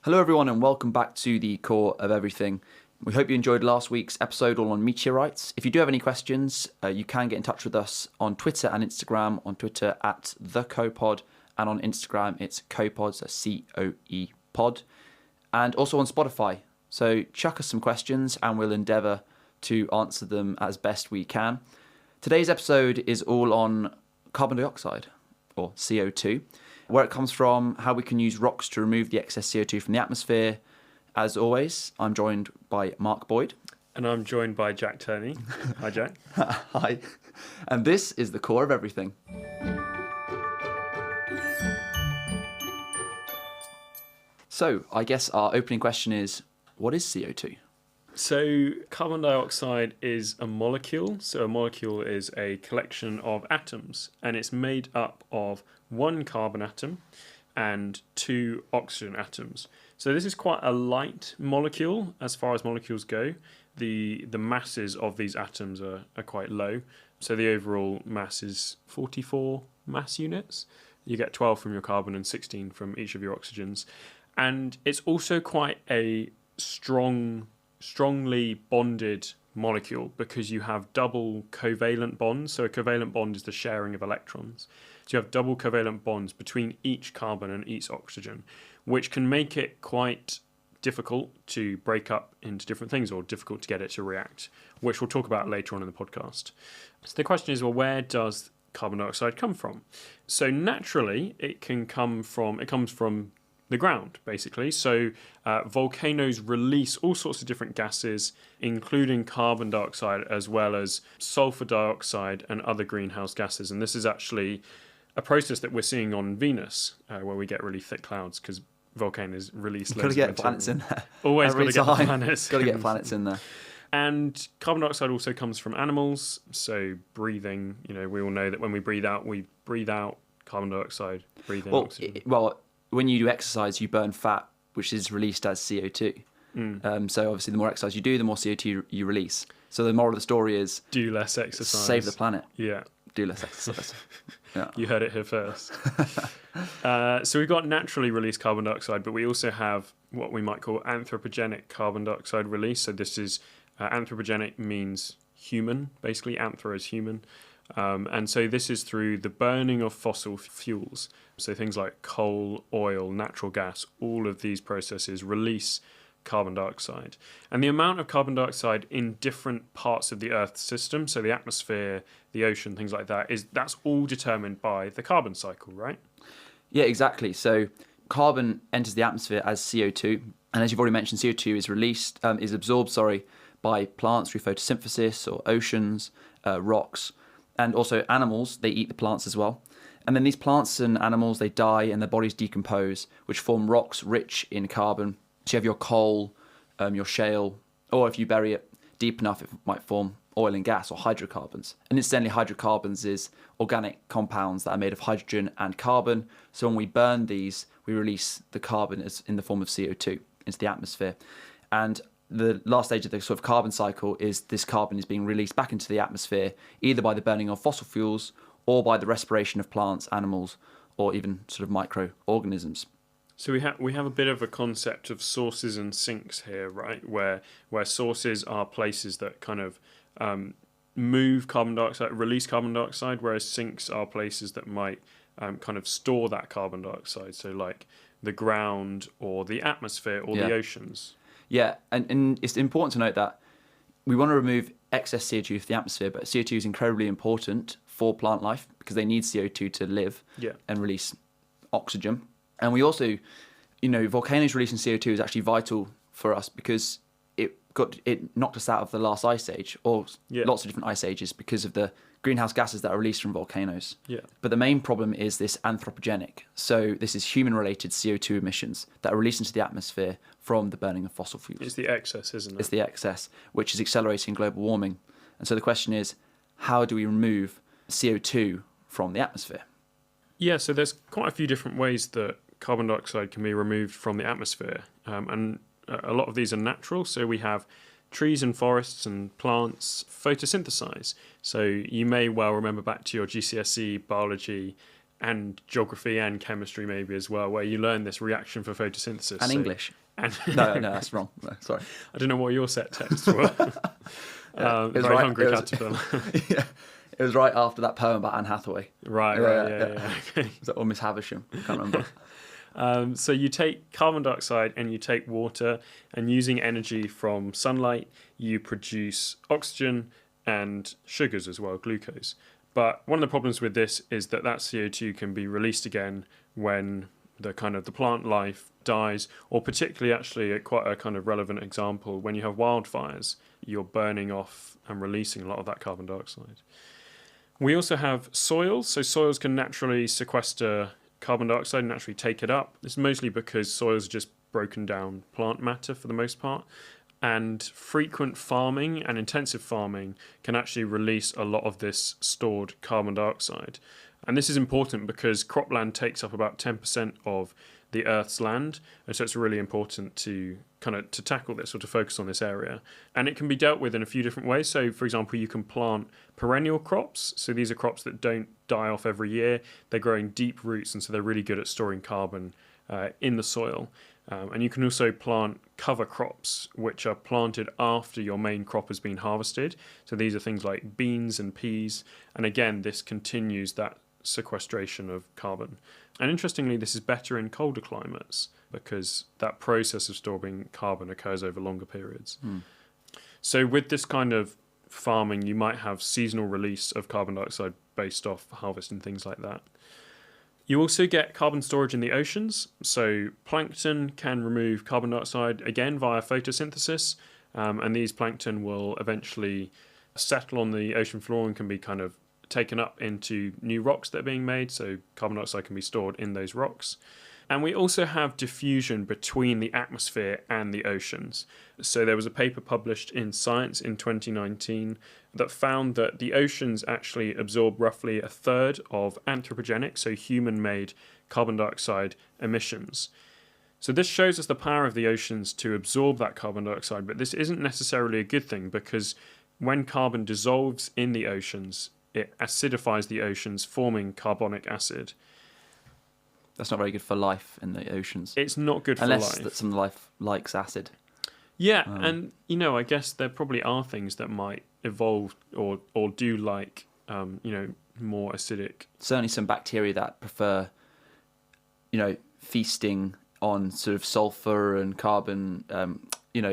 Hello everyone and welcome back to the Core of Everything. We hope you enjoyed last week's episode all on meteorites. If you do have any questions, you can get in touch with us on Twitter and Instagram. On Twitter at @thecopod and on Instagram it's copod, so C-O-E pod. And also on Spotify. So chuck us some questions and we'll endeavour to answer them as best we can. Today's episode is all on carbon dioxide, or CO2. Where it comes from, how we can use rocks to remove the excess CO2 from the atmosphere. As always, I'm joined by Mark Boyd. And I'm joined by Jack Turney. Hi, Jack. Hi. And this is the Core of Everything. So, I guess our opening question is, what is CO2? So, carbon dioxide is a molecule. So, a molecule is a collection of atoms, and it's made up of one carbon atom and two oxygen atoms. So, this is quite a light molecule as far as molecules go. The masses of these atoms are quite low. So, the overall mass is 44 mass units. You get 12 from your carbon and 16 from each of your oxygens. And it's also quite a strongly bonded molecule because you have double covalent bonds. So a covalent bond is the sharing of electrons. So you have double covalent bonds between each carbon and each oxygen, which can make it quite difficult to break up into different things or difficult to get it to react, which we'll talk about later on in the podcast. So the question is, well, where does carbon dioxide come from? So naturally, it comes from the ground, basically. So volcanoes release all sorts of different gases, including carbon dioxide, as well as sulfur dioxide and other greenhouse gases. And this is actually a process that we're seeing on Venus, where we get really thick clouds because volcanoes release loads of material. Got to get planets in there. Always got to get the planets. Got to get planets in there. And carbon dioxide also comes from animals. So breathing, we all know that when we breathe out carbon dioxide, breathe in oxygen. When you do exercise, you burn fat, which is released as CO2. So obviously, the more exercise you do, the more CO2 you release. So the moral of the story is... do less exercise. Save the planet. Yeah. Do less exercise. Yeah. You heard it here first. So we've got naturally released carbon dioxide, but we also have what we might call anthropogenic carbon dioxide release. So this is... anthropogenic means human, basically. Anthro is human. And so this is through the burning of fossil fuels. So things like coal, oil, natural gas, all of these processes release carbon dioxide. And the amount of carbon dioxide in different parts of the Earth's system, so the atmosphere, the ocean, things like that, that's all determined by the carbon cycle, right? Yeah, exactly. So carbon enters the atmosphere as CO2. And as you've already mentioned, CO2 is absorbed by plants through photosynthesis or oceans, rocks. And also animals, they eat the plants as well. And then these plants and animals, they die and their bodies decompose, which form rocks rich in carbon. So you have your coal, your shale, or if you bury it deep enough, it might form oil and gas or hydrocarbons. And incidentally, hydrocarbons is organic compounds that are made of hydrogen and carbon. So when we burn these, we release the carbon as in the form of CO2 into the atmosphere. And the last stage of the sort of carbon cycle is this carbon is being released back into the atmosphere, either by the burning of fossil fuels or by the respiration of plants, animals, or even sort of microorganisms. So we have a bit of a concept of sources and sinks here, right? Where sources are places that kind of move carbon dioxide, release carbon dioxide, whereas sinks are places that might kind of store that carbon dioxide. So like the ground or the atmosphere or the oceans. Yeah, and it's important to note that we want to remove excess CO2 from the atmosphere, but CO2 is incredibly important for plant life because they need CO2 to live and release oxygen. And we also, volcanoes releasing CO2 is actually vital for us because it knocked us out of the last ice age or lots of different ice ages because of the greenhouse gases that are released from volcanoes. Yeah. But the main problem is this anthropogenic. So this is human-related CO2 emissions that are released into the atmosphere from the burning of fossil fuels. It's the excess, isn't it? It's the excess, which is accelerating global warming. And so the question is, how do we remove CO2 from the atmosphere? Yeah, so there's quite a few different ways that carbon dioxide can be removed from the atmosphere. And a lot of these are natural. So we have trees and forests and plants photosynthesize. So you may well remember back to your GCSE biology and geography and chemistry maybe as well, where you learn this reaction for photosynthesis. And English. And No, that's wrong. No, sorry. I don't know what your set texts were. Very hungry caterpillar. Yeah, it was right after that poem about Anne Hathaway. Right, yeah. Okay. Was that or Miss Havisham? I can't remember. So you take carbon dioxide and you take water, and using energy from sunlight, you produce oxygen and sugars as well, glucose. But one of the problems with this is that CO2 can be released again when the plant life dies, or particularly actually quite a kind of relevant example, when you have wildfires, you're burning off and releasing a lot of that carbon dioxide. We also have soils. So soils can naturally sequester carbon dioxide and naturally take it up. It's mostly because soils are just broken down plant matter for the most part. And frequent farming and intensive farming can actually release a lot of this stored carbon dioxide. And this is important because cropland takes up about 10% of the Earth's land. And so it's really important to tackle this or to focus on this area. And it can be dealt with in a few different ways. So, for example, you can plant perennial crops. So these are crops that don't die off every year. They're growing deep roots, and so they're really good at storing carbon in the soil. And you can also plant cover crops, which are planted after your main crop has been harvested. So these are things like beans and peas. And again, this continues that sequestration of carbon. And interestingly, this is better in colder climates because that process of storing carbon occurs over longer periods. So with this kind of farming, you might have seasonal release of carbon dioxide based off harvest and things like that. You also get carbon storage in the oceans. So plankton can remove carbon dioxide again via photosynthesis, and these plankton will eventually settle on the ocean floor and can be kind of taken up into new rocks that are being made. So carbon dioxide can be stored in those rocks. And we also have diffusion between the atmosphere and the oceans. So there was a paper published in Science in 2019 that found that the oceans actually absorb roughly a third of anthropogenic, so human-made carbon dioxide emissions. So this shows us the power of the oceans to absorb that carbon dioxide, but this isn't necessarily a good thing because when carbon dissolves in the oceans, it acidifies the oceans, forming carbonic acid. That's not very good for life in the oceans. It's not good for life. Unless that some life likes acid. Yeah, and I guess there probably are things that might evolve or do like more acidic. Certainly some bacteria that prefer, feasting on sort of sulfur and carbon, in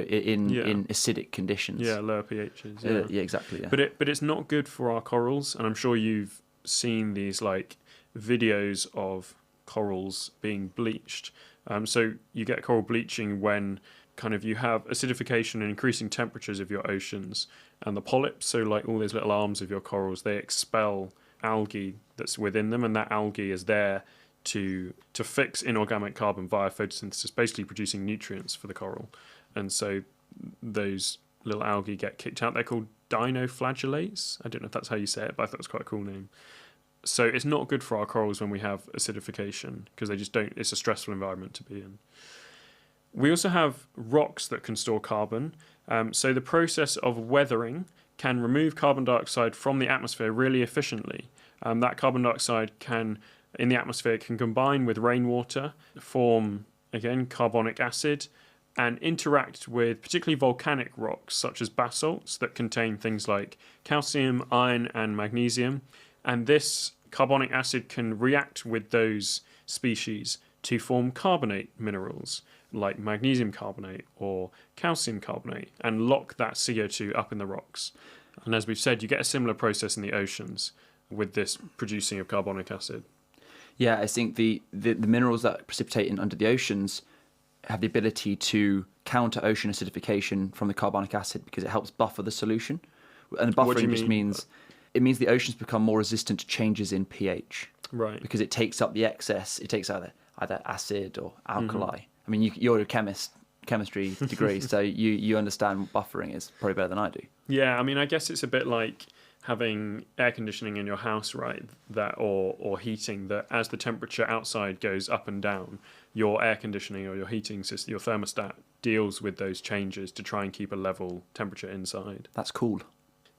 acidic conditions. Yeah, lower pHs. Yeah, exactly. Yeah. But it's not good for our corals, and I'm sure you've seen these like videos of corals being bleached. So you get coral bleaching when kind of you have acidification and increasing temperatures of your oceans, and the polyps, so like all those little arms of your corals, they expel algae that's within them, and that algae is there to fix inorganic carbon via photosynthesis, basically producing nutrients for the coral. And so those little algae get kicked out. They're called dinoflagellates. I don't know if that's how you say it, but I thought it was quite a cool name. So it's not good for our corals when we have acidification because they just don't. It's a stressful environment to be in. We also have rocks that can store carbon. So the process of weathering can remove carbon dioxide from the atmosphere really efficiently. That carbon dioxide in the atmosphere can combine with rainwater, form, again, carbonic acid, and interact with particularly volcanic rocks such as basalts that contain things like calcium, iron, and magnesium. And this carbonic acid can react with those species to form carbonate minerals like magnesium carbonate or calcium carbonate and lock that CO2 up in the rocks. And as we've said, you get a similar process in the oceans with this producing of carbonic acid. Yeah, I think the minerals that precipitate under the oceans have the ability to counter ocean acidification from the carbonic acid because it helps buffer the solution. And buffering just means... It means the oceans become more resistant to changes in pH. Right. Because it takes up the excess. It takes out either acid or alkali. I mean, you're a chemistry degree, so you understand what buffering is probably better than I do. Yeah, I mean, I guess it's a bit like having air conditioning in your house, right? That or heating, that as the temperature outside goes up and down, your air conditioning or your heating system, your thermostat, deals with those changes to try and keep a level temperature inside. That's cool.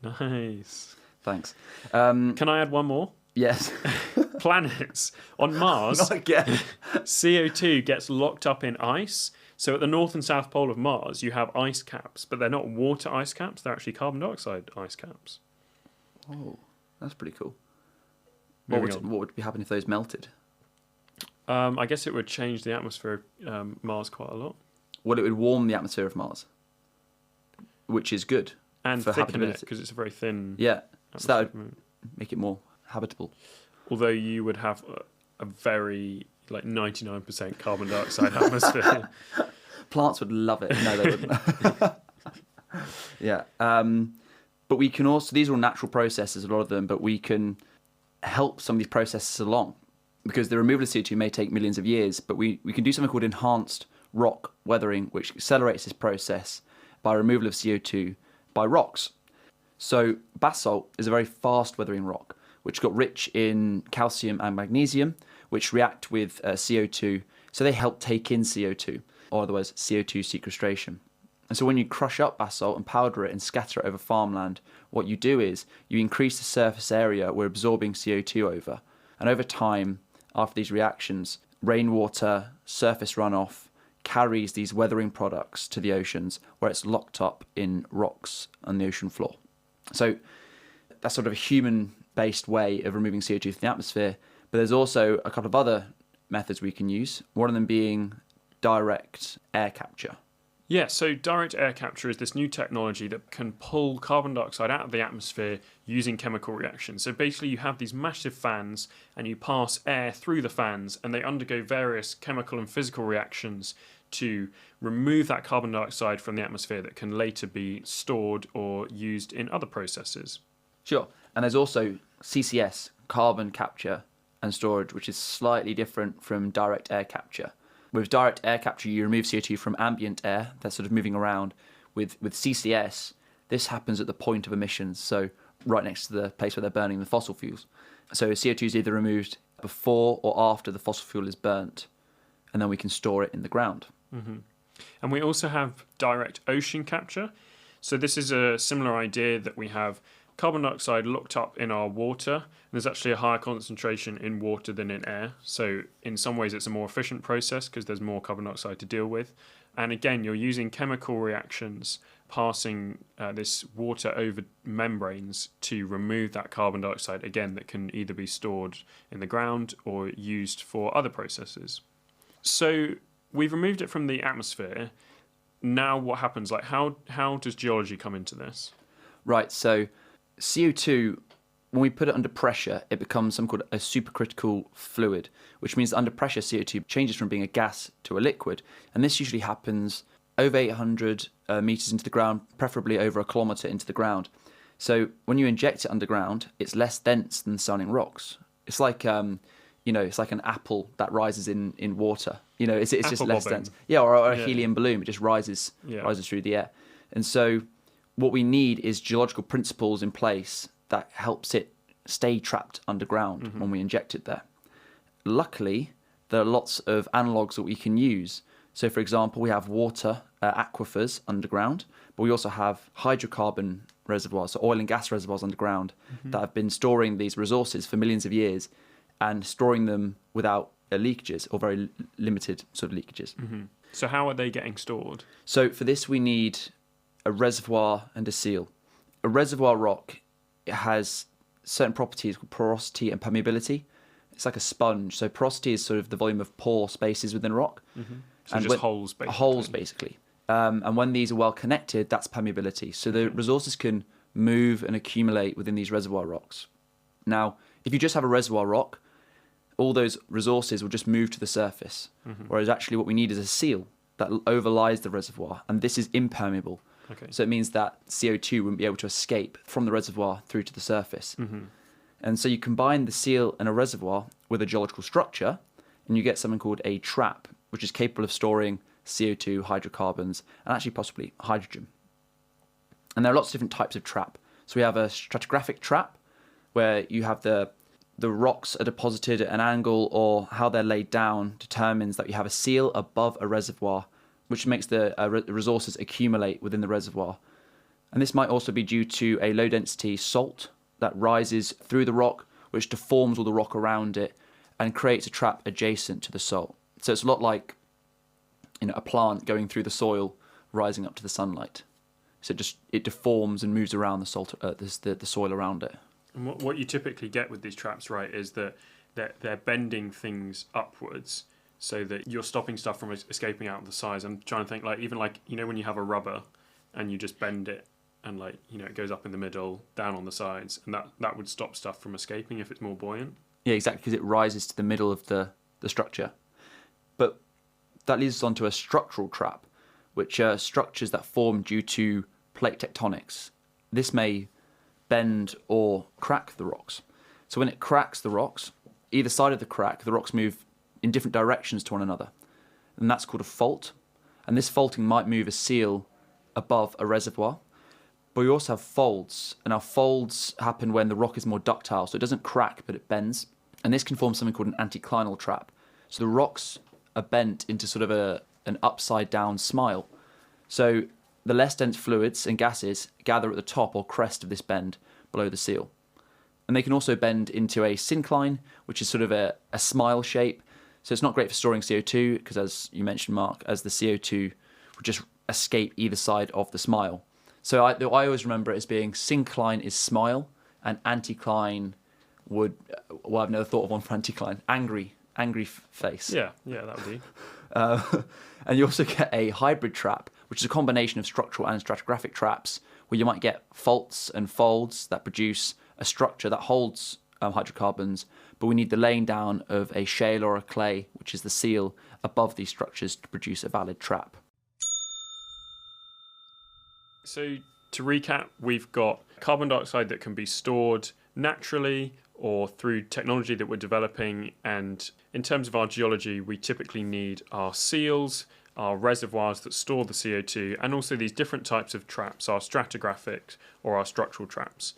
Nice. Thanks. Can I add one more? Yes. planets. On Mars, Not again. CO2 gets locked up in ice. So at the north and south pole of Mars, you have ice caps, but they're not water ice caps. They're actually carbon dioxide ice caps. Oh, that's pretty cool. Moving What on. would be happening if those melted? I guess it would change the atmosphere of Mars quite a lot. Well, it would warm the atmosphere of Mars, which is good. And for thicken it, habitability. because it's a very thin Yeah, so that atmosphere. would make it more habitable. Although you would have a very, 99% carbon dioxide atmosphere. Plants would love it. No, they wouldn't. Yeah. But we can also, these are all natural processes, a lot of them, but we can help some of these processes along because the removal of CO2 may take millions of years, but we can do something called enhanced rock weathering, which accelerates this process by removal of CO2 by rocks. So basalt is a very fast weathering rock, which got rich in calcium and magnesium, which react with CO2. So they help take in CO2, or otherwise CO2 sequestration. And so when you crush up basalt and powder it and scatter it over farmland, what you do is you increase the surface area we're absorbing CO2 over. And over time, after these reactions, rainwater, surface runoff, carries these weathering products to the oceans where it's locked up in rocks on the ocean floor. So that's sort of a human-based way of removing CO2 from the atmosphere. But there's also a couple of other methods we can use, one of them being direct air capture. Yeah, so direct air capture is this new technology that can pull carbon dioxide out of the atmosphere using chemical reactions. So basically you have these massive fans and you pass air through the fans and they undergo various chemical and physical reactions to remove that carbon dioxide from the atmosphere that can later be stored or used in other processes. Sure. And there's also CCS, carbon capture and storage, which is slightly different from direct air capture. With direct air capture, you remove CO2 from ambient air that's sort of moving around. With CCS, this happens at the point of emissions, so right next to the place where they're burning the fossil fuels. So CO2 is either removed before or after the fossil fuel is burnt, and then we can store it in the ground. Mm-hmm. And we also have direct ocean capture. So this is a similar idea that we have carbon dioxide locked up in our water. There's actually a higher concentration in water than in air. So in some ways it's a more efficient process because there's more carbon dioxide to deal with. And again, you're using chemical reactions, passing this water over membranes to remove that carbon dioxide, again, that can either be stored in the ground or used for other processes. So we've removed it from the atmosphere. Now what happens? Like how does geology come into this? Right, so CO2, when we put it under pressure, it becomes something called a supercritical fluid, which means that under pressure, CO2 changes from being a gas to a liquid. And this usually happens over 800 meters into the ground, preferably over a kilometer into the ground. So when you inject it underground, it's less dense than surrounding rocks. It's like, it's like an apple that rises in water. It's just less dense. Yeah, or a helium balloon. It just rises through the air. And so what we need is geological principles in place that helps it stay trapped underground when we inject it there. Luckily, there are lots of analogues that we can use. So, for example, we have water aquifers underground, but we also have hydrocarbon reservoirs, so oil and gas reservoirs underground that have been storing these resources for millions of years and storing them without leakages or very limited sort of leakages. Mm-hmm. So how are they getting stored? So for this, we need a reservoir and a seal. A reservoir rock, it has certain properties called porosity and permeability. It's like a sponge. So porosity is sort of the volume of pore spaces within a rock. Mm-hmm. So just holes, basically. And when these are well connected, that's permeability. So the resources can move and accumulate within these reservoir rocks. Now, if you just have a reservoir rock, all those resources will just move to the surface. Mm-hmm. Whereas actually what we need is a seal that overlies the reservoir. And this is impermeable. Okay. So it means that CO2 wouldn't be able to escape from the reservoir through to the surface. Mm-hmm. And so you combine the seal and a reservoir with a geological structure, and you get something called a trap, which is capable of storing CO2, hydrocarbons, and actually possibly hydrogen. And there are lots of different types of trap. So we have a stratigraphic trap, where you have the rocks are deposited at an angle, or how they're laid down determines that you have a seal above a reservoir, which makes the resources accumulate within the reservoir. And this might also be due to a low-density salt that rises through the rock, which deforms all the rock around it and creates a trap adjacent to the soil. So it's a lot like a plant going through the soil, rising up to the sunlight. So it deforms and moves around the soil around it. And what you typically get with these traps, right, is that they're bending things upwards so that you're stopping stuff from escaping out of the sides. I'm trying to think, even when you have a rubber and you just bend it and it goes up in the middle, down on the sides, and that would stop stuff from escaping if it's more buoyant. Yeah, exactly, because it rises to the middle of the structure. But that leads us on to a structural trap, which are structures that form due to plate tectonics. This may bend or crack the rocks. So when it cracks the rocks, either side of the crack, the rocks move in different directions to one another. And that's called a fault. And this faulting might move a seal above a reservoir. But we also have folds. And our folds happen when the rock is more ductile. So it doesn't crack, but it bends. And this can form something called an anticlinal trap. So the rocks are bent into sort of an upside down smile. So the less dense fluids and gases gather at the top or crest of this bend below the seal. And they can also bend into a syncline, which is sort of a smile shape. So it's not great for storing CO2 because, as you mentioned, Mark, as the CO2 would just escape either side of the smile. So I always remember it as being syncline is smile and anticline would, I've never thought of one for anticline, angry face. Yeah, that would be. And you also get a hybrid trap, which is a combination of structural and stratigraphic traps, where you might get faults and folds that produce a structure that holds hydrocarbons, but we need the laying down of a shale or a clay, which is the seal, above these structures to produce a valid trap. So to recap, we've got carbon dioxide that can be stored naturally or through technology that we're developing. And in terms of our geology, we typically need our seals, our reservoirs that store the CO2, and also these different types of traps, our stratigraphic or our structural traps.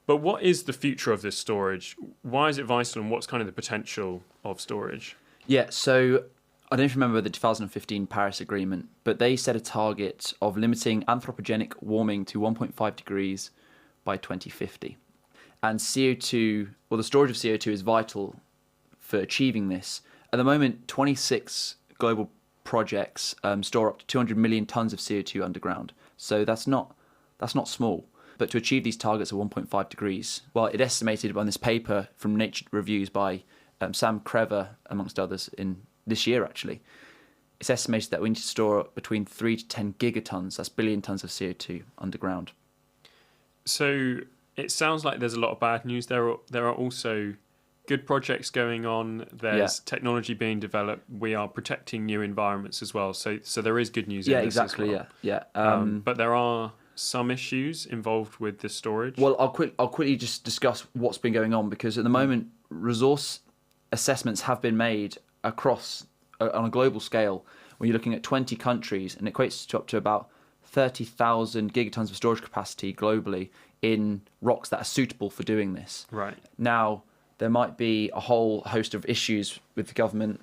But what is the future of this storage? Why is it vital, and what's kind of the potential of storage? Yeah, so I don't know if you remember the 2015 Paris Agreement, but they set a target of limiting anthropogenic warming to 1.5 degrees by 2050. And CO2, well, the storage of CO2 is vital for achieving this. At the moment, 26 global projects store up to 200 million tons of CO2 underground. So that's not small. But to achieve these targets of 1.5 degrees, well, it estimated on this paper from Nature Reviews by Sam Crever, amongst others, in this year actually, it's estimated that we need to store between 3 to 10 gigatons, that's billion tons of CO2 underground. So it sounds like there's a lot of bad news. There are also good projects going on. There's technology being developed. We are protecting new environments as well. So there is good news in this exactly, as well. Yeah. But there are some issues involved with the storage. Well, I'll quickly just discuss what's been going on, because at the moment, resource assessments have been made across on a global scale when you're looking at 20 countries, and it equates to up to about 30,000 gigatons of storage capacity globally in rocks that are suitable for doing this. Right. Now, there might be a whole host of issues with the government,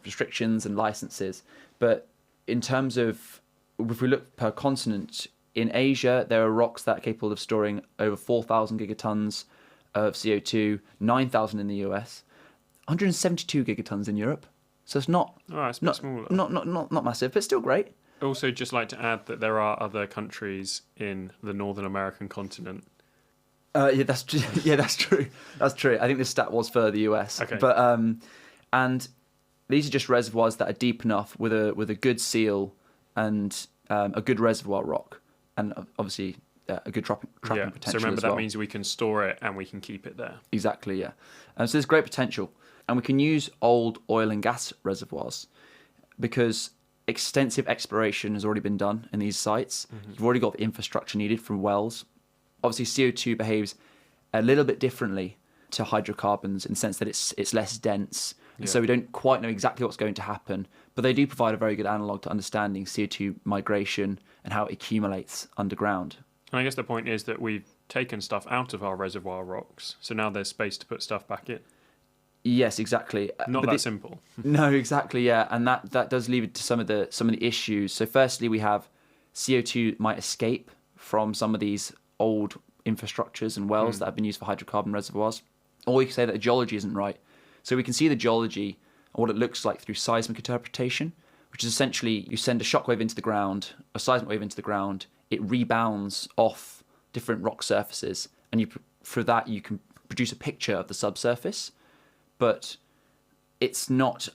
restrictions and licenses. But in terms of, if we look per continent, in Asia, there are rocks that are capable of storing over 4,000 gigatons of CO2, 9,000 in the US, 172 gigatons in Europe. So it's not smaller. Not massive, but still great. Also, just like to add that there are other countries in the Northern American continent. That's true. That's true. I think this stat was for the US. Okay. But and these are just reservoirs that are deep enough with a good seal and a good reservoir rock, and obviously a good trapping potential. So remember, as well. That means we can store it and we can keep it there. Exactly. Yeah. So there's great potential, and we can use old oil and gas reservoirs because extensive exploration has already been done in these sites. Mm-hmm. You've already got the infrastructure needed from wells. Obviously, CO2 behaves a little bit differently to hydrocarbons in the sense that it's less dense. And so we don't quite know exactly what's going to happen, but they do provide a very good analogue to understanding CO2 migration and how it accumulates underground. And I guess the point is that we've taken stuff out of our reservoir rocks, so now there's space to put stuff back in. Yes, exactly. Not that simple. No, exactly. Yeah, and that does lead to some of the issues. So, firstly, we have CO2 might escape from some of these old infrastructures and wells that have been used for hydrocarbon reservoirs. Or we can say that the geology isn't right. So we can see the geology and what it looks like through seismic interpretation, which is essentially you send a shockwave into the ground, a seismic wave into the ground, it rebounds off different rock surfaces, and for that you can produce a picture of the subsurface. But it's not,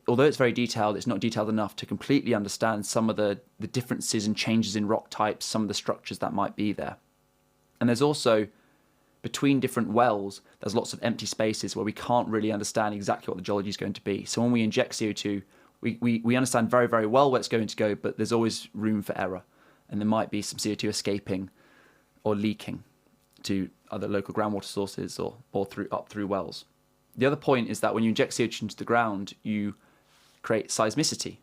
although it's very detailed, it's not detailed enough to completely understand some of the differences and changes in rock types, some of the structures that might be there. And there's also, between different wells, there's lots of empty spaces where we can't really understand exactly what the geology is going to be. So when we inject CO2, we understand very, very well where it's going to go, but there's always room for error. And there might be some CO2 escaping or leaking to other local groundwater sources or up through wells. The other point is that when you inject CO2 into the ground, you create seismicity.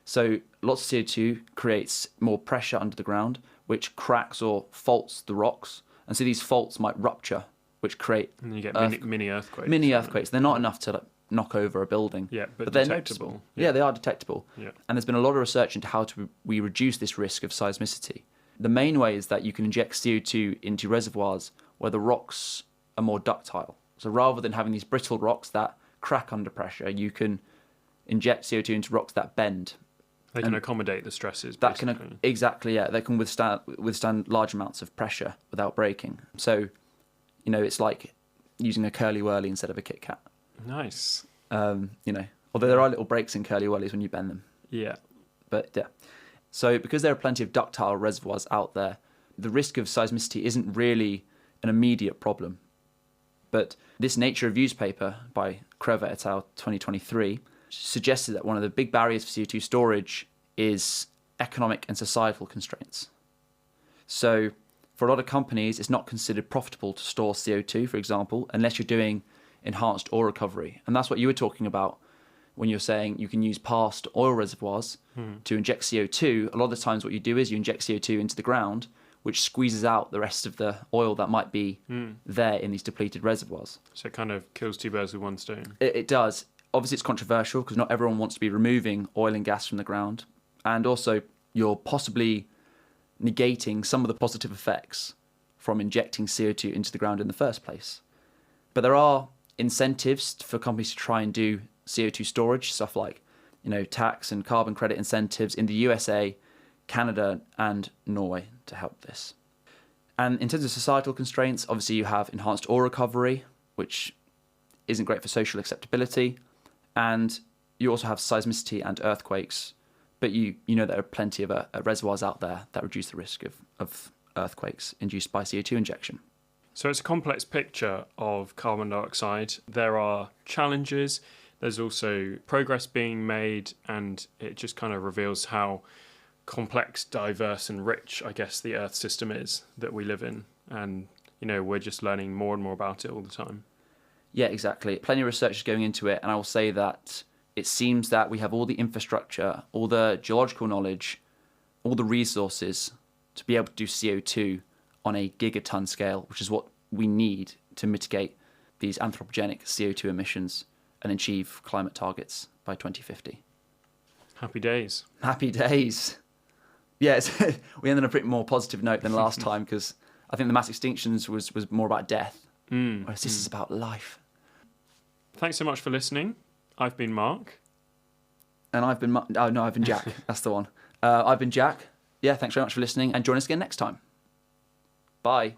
So lots of CO2 creates more pressure under the ground, which cracks or faults the rocks. And so these faults might rupture, which create... And you get mini earthquakes. Mini earthquakes. They're not enough to knock over a building. Yeah, but they're detectable. noticeable. Yeah, they are detectable. Yeah. And there's been a lot of research into how we reduce this risk of seismicity. The main way is that you can inject CO2 into reservoirs where the rocks are more ductile. So rather than having these brittle rocks that crack under pressure, you can inject CO2 into rocks that bend. They can accommodate the stresses. That can exactly, yeah. They can withstand large amounts of pressure without breaking. So, it's like using a curly whirly instead of a Kit Kat. Nice. Although there are little breaks in curly whirlies when you bend them. Yeah. But yeah. So because there are plenty of ductile reservoirs out there, the risk of seismicity isn't really an immediate problem. But this Nature Reviews paper by Crever et al. 2023 suggested that one of the big barriers for CO2 storage is economic and societal constraints. So for a lot of companies, it's not considered profitable to store CO2, for example, unless you're doing enhanced oil recovery. And that's what you were talking about when you're saying you can use past oil reservoirs to inject CO2. A lot of the times what you do is you inject CO2 into the ground, which squeezes out the rest of the oil that might be there in these depleted reservoirs. So it kind of kills two birds with one stone. It does. Obviously, it's controversial because not everyone wants to be removing oil and gas from the ground. And also, you're possibly negating some of the positive effects from injecting CO2 into the ground in the first place. But there are incentives for companies to try and do CO2 storage, stuff like, tax and carbon credit incentives in the USA, Canada, and Norway to help this. And in terms of societal constraints, obviously you have enhanced oil recovery, which isn't great for social acceptability. And you also have seismicity and earthquakes. But there are plenty of reservoirs out there that reduce the risk of earthquakes induced by CO2 injection. So it's a complex picture of carbon dioxide. There are challenges. There's also progress being made, and it just kind of reveals how complex, diverse, and rich, I guess, the Earth system is that we live in. And, we're just learning more and more about it all the time. Yeah, exactly. Plenty of research is going into it, and I will say that it seems that we have all the infrastructure, all the geological knowledge, all the resources to be able to do CO2 on a gigaton scale, which is what we need to mitigate these anthropogenic CO2 emissions and achieve climate targets by 2050. Happy days. Happy days. Yes, we ended on a pretty more positive note than last time because I think the mass extinctions was more about death, whereas this is about life. Thanks so much for listening. I've been Mark. And I've been... I've been Jack. That's the one. I've been Jack. Yeah, thanks very much for listening, and join us again next time. Bye.